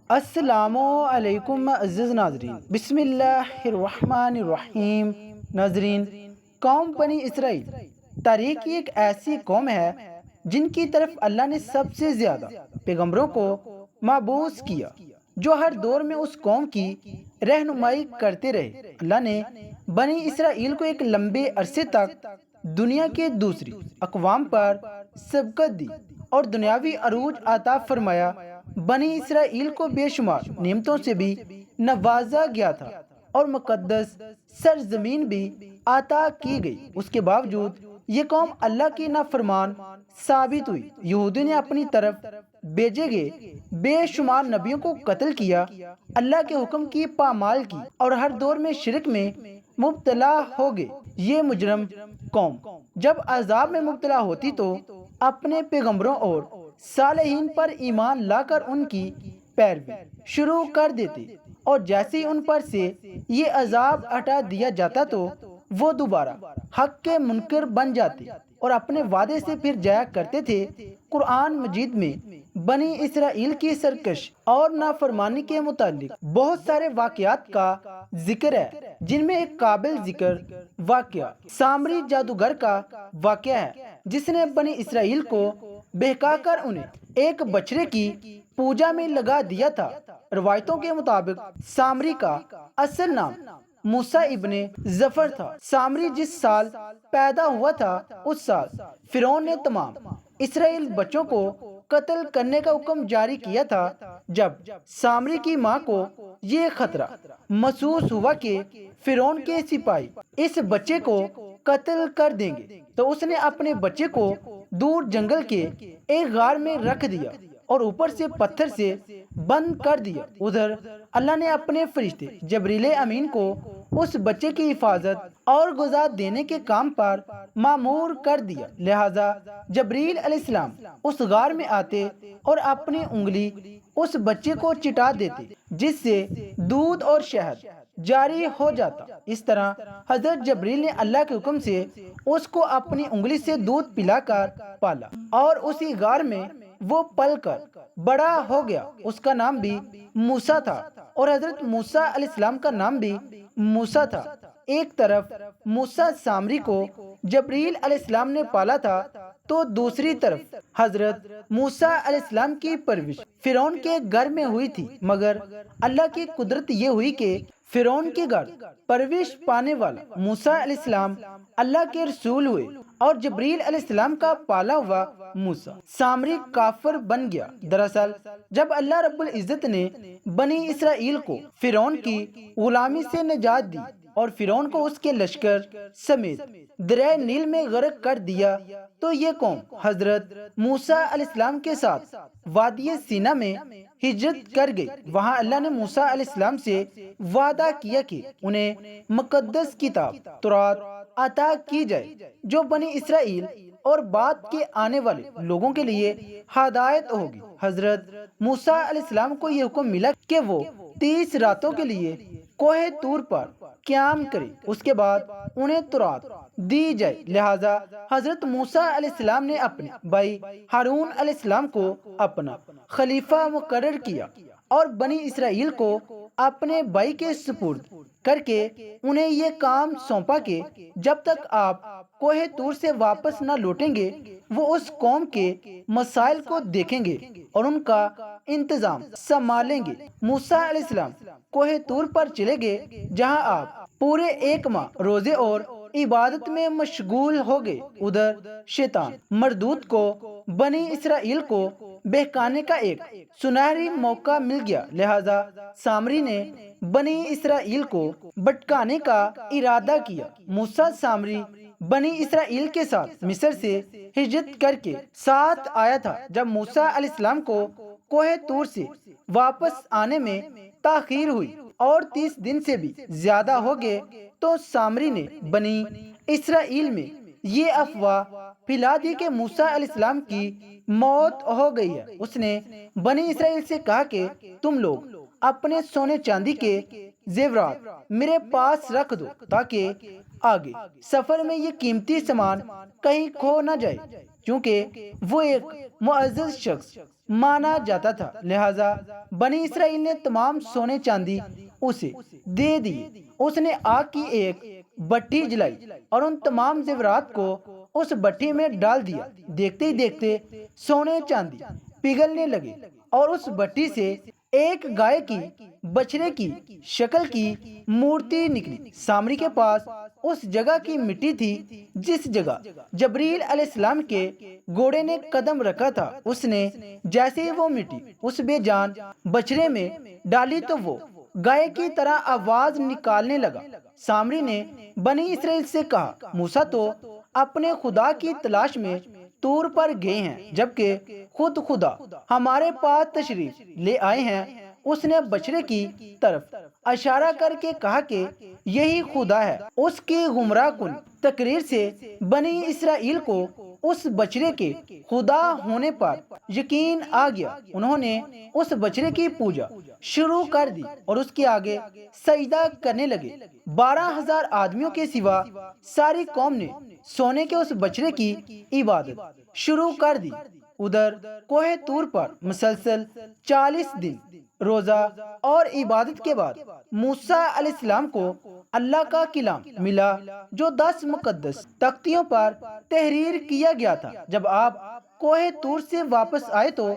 السلام علیکم عزیز ناظرین، بسم اللہ الرحمن الرحیم۔ ناظرین، قوم بنی اسرائیل تاریخ کی ایک ایسی قوم ہے جن کی طرف اللہ نے سب سے زیادہ پیغمبروں کو مبعوث کیا، جو ہر دور میں اس قوم کی رہنمائی کرتے رہے۔ اللہ نے بنی اسرائیل کو ایک لمبے عرصے تک دنیا کے دوسری اقوام پر سبقت دی اور دنیاوی عروج عطا فرمایا۔ بنی اسرائیل کو بے شمار نعمتوں سے بھی نوازا گیا تھا اور مقدس سرزمین بھی عطا کی گئی۔ اس کے باوجود یہ قوم اللہ کی نافرمان ثابت ہوئی۔ یہودی نے اپنی طرف بھیجے گئے بے شمار نبیوں کو قتل کیا، اللہ کے حکم کی پامال کی اور ہر دور میں شرک میں مبتلا ہو گئے۔ یہ مجرم قوم جب عذاب میں مبتلا ہوتی تو اپنے پیغمبروں اور صالحین پر ایمان لا کر ان کی پیروی شروع کر دیتے، اور جیسے ہی ان پر سے یہ عذاب ہٹا دیا جاتا تو وہ دوبارہ حق کے منکر بن جاتے اور اپنے وعدے سے پھر جایا کرتے تھے۔ قرآن مجید میں بنی اسرائیل کی سرکش اور نافرمانی کے متعلق بہت سارے واقعات کا ذکر ہے، جن میں ایک قابل ذکر واقعہ سامری جادوگر کا واقعہ ہے، جس نے بنی اسرائیل کو بہکا کر انہیں ایک بچڑے کی پوجا میں لگا دیا تھا۔ روایتوں کے مطابق سامری کا اصل نام موسیٰ ابن ظفر تھا۔ سامری جس سال پیدا ہوا تھا، اس سال فرعون نے تمام اسرائیل بچوں کو قتل کرنے کا حکم جاری کیا تھا۔ جب سامری کی ماں کو یہ خطرہ محسوس ہوا کہ فرعون کے سپاہی اس بچے کو قتل کر دیں گے، تو اس نے اپنے بچے کو دور جنگل کے ایک غار میں رکھ دیا اور اوپر سے پتھر سے بند کر دیا۔ ادھر اللہ نے اپنے فرشتے جبریل امین کو اس بچے کی حفاظت اور غذا دینے کے کام پر مامور کر دیا، لہذا جبریل علیہ السلام اس غار میں آتے اور اپنی انگلی اس بچے کو چٹا دیتے، جس سے دودھ اور شہد جاری ہو جاتا۔ اس طرح حضرت جبریل نے اللہ کے حکم سے اس کو اپنی انگلی سے دودھ پلا کر پالا، اور اسی غار میں وہ پل کر بڑا ہو گیا۔ اس کا نام بھی موسیٰ تھا، اور حضرت موسیٰ علیہ السلام کا نام بھی موسیٰ تھا۔ ایک طرف موسیٰ سامری کو جبریل علیہ السلام نے پالا تھا، تو دوسری طرف حضرت موسیٰ علیہ السلام کی پرورش فرعون کے گھر میں ہوئی تھی، مگر اللہ کی قدرت یہ ہوئی کہ فرعون کے گھر پرورش پانے والا موسیٰ علیہ السلام اللہ کے رسول ہوئے، اور جبریل علیہ السلام کا پالا ہوا موسیٰ سامری کافر بن گیا۔ دراصل جب اللہ رب العزت نے بنی اسرائیل کو فرعون کی غلامی سے نجات دی اور فرعون کو اس کے لشکر سمیت دریائے نیل میں غرق کر دیا، تو یہ قوم حضرت موسیٰ علیہ السلام کے ساتھ وادی سینا میں ہجرت کر گئی۔ وہاں اللہ نے موسیٰ علیہ السلام سے وعدہ کیا کہ انہیں مقدس کتاب تورات عطا کی جائے، جو بنی اسرائیل اور بعد کے آنے والے لوگوں کے لیے ہدایت ہوگی۔ حضرت موسیٰ علیہ السلام کو یہ حکم ملا کہ وہ 30 راتوں کے لیے کوہ طور پر قیام کرے، اس کے بعد انہیں تورات دی جائے۔ لہذا حضرت موسیٰ علیہ السلام نے اپنے بھائی ہارون علیہ السلام کو اپنا خلیفہ مقرر کیا اور بنی اسرائیل کو اپنے بھائی کے سپرد کر کے انہیں یہ کام سونپا کہ جب تک آپ کوہ طور سے واپس نہ لوٹیں گے، وہ اس قوم کے مسائل کو دیکھیں گے اور ان کا انتظام سنبھالیں گے۔ موسیٰ علیہ السلام کوہ طور پر چلے گئے، جہاں آپ پورے 1 ماہ روزے اور عبادت میں مشغول ہو گئے۔ ادھر شیطان مردود کو بنی اسرائیل کو بہکانے کا ایک سنہری موقع مل گیا، لہذا سامری نے بنی اسرائیل کو بھٹکانے کا ارادہ کیا۔ موسیٰ سامری بنی اسرائیل کے ساتھ مصر سے ہجرت کر کے ساتھ آیا تھا۔ جب موسیٰ علیہ السلام کو کوہ طور سے واپس آنے میں تاخیر ہوئی اور 30 دن سے بھی زیادہ ہو گئے، تو سامری نے بنی اسرائیل میں یہ افواہ پھیلا دی کہ موسیٰ علیہ السلام کی موت ہو گئی ہے۔ اس نے بنی اسرائیل سے کہا کہ تم لوگ اپنے سونے چاندی کے زیورات میرے پاس رکھ دو، تاکہ آگے سفر میں یہ قیمتی سامان کہیں کھو نہ جائے۔ کیونکہ وہ ایک معزز شخص مانا جاتا تھا، لہٰذا بنی اسرائیل نے تمام سونے چاندی اسے دے دیے۔ اس نے آگ کی ایک بھٹی جلائی اور ان تمام زیورات کو اس بھٹی میں ڈال دیا۔ دیکھتے ہی دیکھتے سونے چاندی پگھلنے لگے اور اس بھٹی سے ایک گائے کی بچھڑے کی شکل کی مورتی نکلی۔ سامری کے پاس اس جگہ کی مٹی تھی جس جگہ جبریل علیہ السلام کے گھوڑے نے قدم رکھا تھا۔ اس نے جیسے ہی وہ مٹی اس بے جان بچھڑے میں ڈالی تو وہ گائے کی طرح آواز نکالنے لگا۔ سامری نے بنی اسرائیل سے کہا، موسیٰ تو اپنے خدا کی تلاش میں طور پر گئے ہیں، جبکہ خود خدا ہمارے پاس تشریف لے آئے ہیں۔ اس نے بچھڑے کی طرف اشارہ کر کے کہا کہ یہی خدا ہے۔ اس کی گمراہ کن تقریر سے بنی اسرائیل کو اس بچھڑے کے خدا ہونے پر یقین آ گیا۔ انہوں نے اس بچھڑے کی پوجا شروع کر دی اور اس کے آگے سجدہ کرنے لگے۔ 12,000 آدمیوں کے سوا ساری قوم نے سونے کے اس بچھڑے کی عبادت شروع کر دی۔ ادھر کوہ طور پر مسلسل 40 دن روزہ اور عبادت کے بعد موسیٰ علیہ السلام کو اللہ کا کلام ملا جو 10 مقدس تختیوں پر تحریر کیا گیا تھا۔ جب آپ کوہ طور سے واپس آئے تو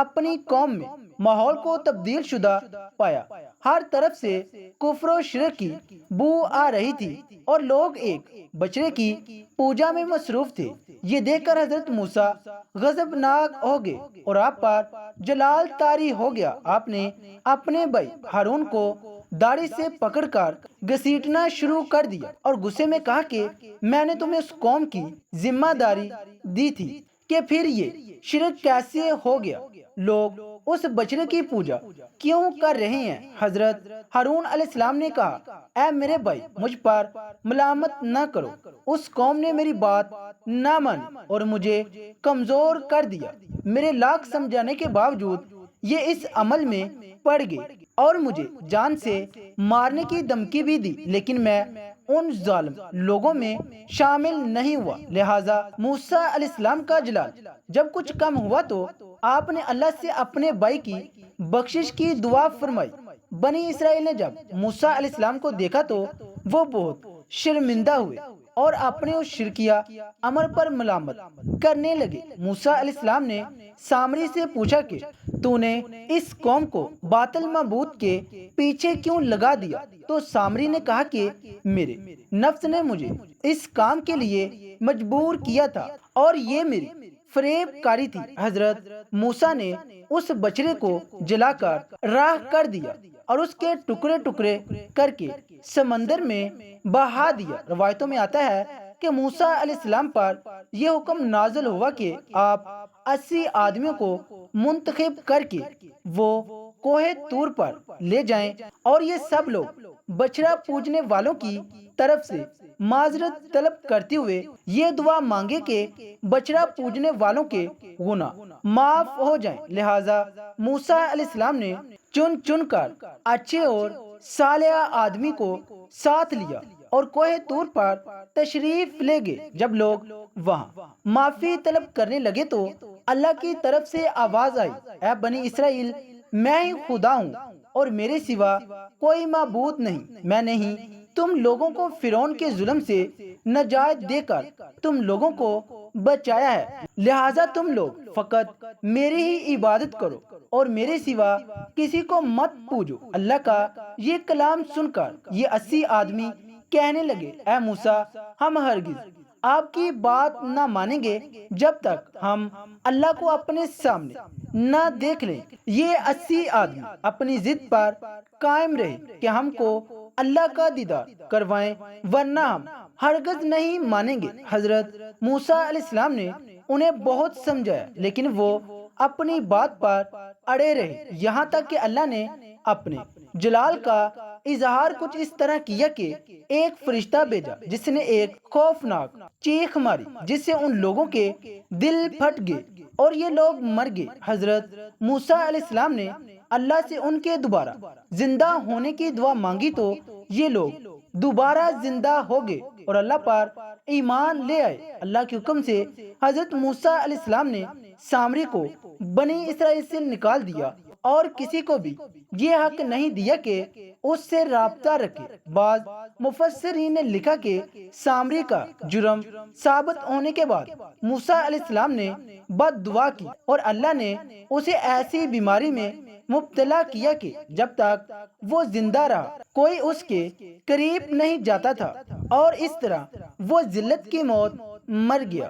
اپنی قوم میں ماحول کو تبدیل شدہ پایا۔ ہر طرف سے کفر و شرک کی بو آ رہی تھی اور لوگ ایک بچڑے کی پوجا میں مصروف تھے۔ یہ دیکھ کر حضرت موسیٰ غضبناک ہو گئے اور آپ پر جلال طاری ہو گیا۔ آپ نے اپنے بھائی ہارون کو داڑھی سے پکڑ کر گھسیٹنا شروع کر دیا اور غصے میں کہا کہ میں نے تمہیں اس قوم کی ذمہ داری دی تھی کہ پھر یہ شرک کیسے ہو گیا؟ لوگ اس بچڑے کی پوجا کیوں کر رہے ہیں؟ حضرت ہارون علیہ السلام نے کہا، اے میرے بھائی، مجھ پر ملامت نہ کرو۔ اس قوم نے میری بات نہ مانی اور مجھے کمزور کر دیا۔ میرے لاکھ سمجھانے کے باوجود یہ اس عمل میں پڑ گئے اور مجھے جان سے مارنے کی دھمکی بھی دی، لیکن میں ان ظالم لوگوں میں شامل نہیں ہوا۔ لہٰذا موسیٰ علیہ السلام کا جلال جب کچھ کم ہوا تو آپ نے اللہ سے اپنے بھائی کی بخشش کی دعا فرمائی۔ بنی اسرائیل نے جب موسیٰ علیہ السلام کو دیکھا تو وہ بہت شرمندہ ہوئے اور اپنے اس شرکیہ عمل پر ملامت کرنے لگے۔ موسیٰ علیہ السلام نے سامری سے پوچھا کہ تو نے اس قوم کو باطل معبود کے پیچھے کیوں لگا دیا؟ تو سامری نے کہا کہ میرے نفس نے مجھے اس کام کے لیے مجبور کیا تھا اور یہ میری فریب کاری تھی۔ حضرت موسیٰ نے اس بچڑے کو جلا کر راکھ کر دیا اور اس کے ٹکڑے ٹکڑے کر کے سمندر میں بہا دیا۔ روایتوں میں آتا ہے کہ موسیٰ علیہ السلام پر یہ حکم نازل ہوا کہ آپ 80 آدمیوں کو منتخب کر کے وہ کوہ طور پر لے جائیں اور یہ سب لوگ بچڑا پوجنے والوں کی طرف سے معذرت طلب کرتے ہوئے یہ دعا مانگے کہ بچڑا پوجنے والوں کے گناہ معاف ہو جائیں۔ لہٰذا موسیٰ علیہ السلام نے چن چن کر اچھے اور صالح آدمی کو ساتھ لیا اور کوہ طور پر تشریف لے گئے۔ جب لوگ وہاں معافی طلب کرنے لگے تو اللہ کی طرف سے آواز آئی، اے بنی اسرائیل، میں ہی خدا ہوں اور میرے سوا کوئی معبود نہیں۔ میں نے ہی تم لوگوں کو فرعون کے ظلم سے نجات دے کر تم لوگوں کو بچایا ہے، لہٰذا تم لوگ فقط میری ہی عبادت کرو اور میرے سوا کسی کو مت پوجو۔ اللہ کا یہ کلام سن کر یہ 80 آدمی کہنے لگے، اے موسیٰ، ہم ہرگز آپ کی بات نہ مانیں گے جب تک ہم اللہ کو اپنے سامنے نہ دیکھ لیں۔ یہ 80 آدمی اپنی ضد پر قائم رہے کہ ہم کو اللہ کا دیدار کروائیں ورنہ ہم ہرگز نہیں مانیں گے۔ حضرت موسیٰ علیہ السلام نے انہیں بہت سمجھایا لیکن وہ اپنی بات پر اڑے رہے، یہاں تک کہ اللہ نے اپنے جلال کا اظہار کچھ اس طرح کیا کہ ایک فرشتہ بھیجا جس نے ایک خوفناک چیخ ماری جس سے ان لوگوں کے دل پھٹ گئے اور یہ لوگ مر گئے۔ حضرت موسیٰ علیہ السلام نے اللہ سے ان کے دوبارہ زندہ ہونے کی دعا مانگی تو یہ لوگ دوبارہ زندہ ہو گئے اور اللہ پر ایمان لے آئے۔ اللہ کے حکم سے حضرت موسیٰ علیہ السلام نے سامری کو بنی اسرائیل سے نکال دیا اور کسی کو بھی یہ حق نہیں دیا کہ اس سے رابطہ رکھے۔ بعض مفسرین نے لکھا کہ سامری کا جرم ثابت ہونے کے بعد موسیٰ علیہ السلام نے بد دعا کی اور اللہ نے اسے ایسی بیماری میں مبتلا کیا کہ جب تک وہ زندہ رہا کوئی اس کے قریب نہیں جاتا تھا، اور اس طرح وہ ذلت کی موت مر گیا۔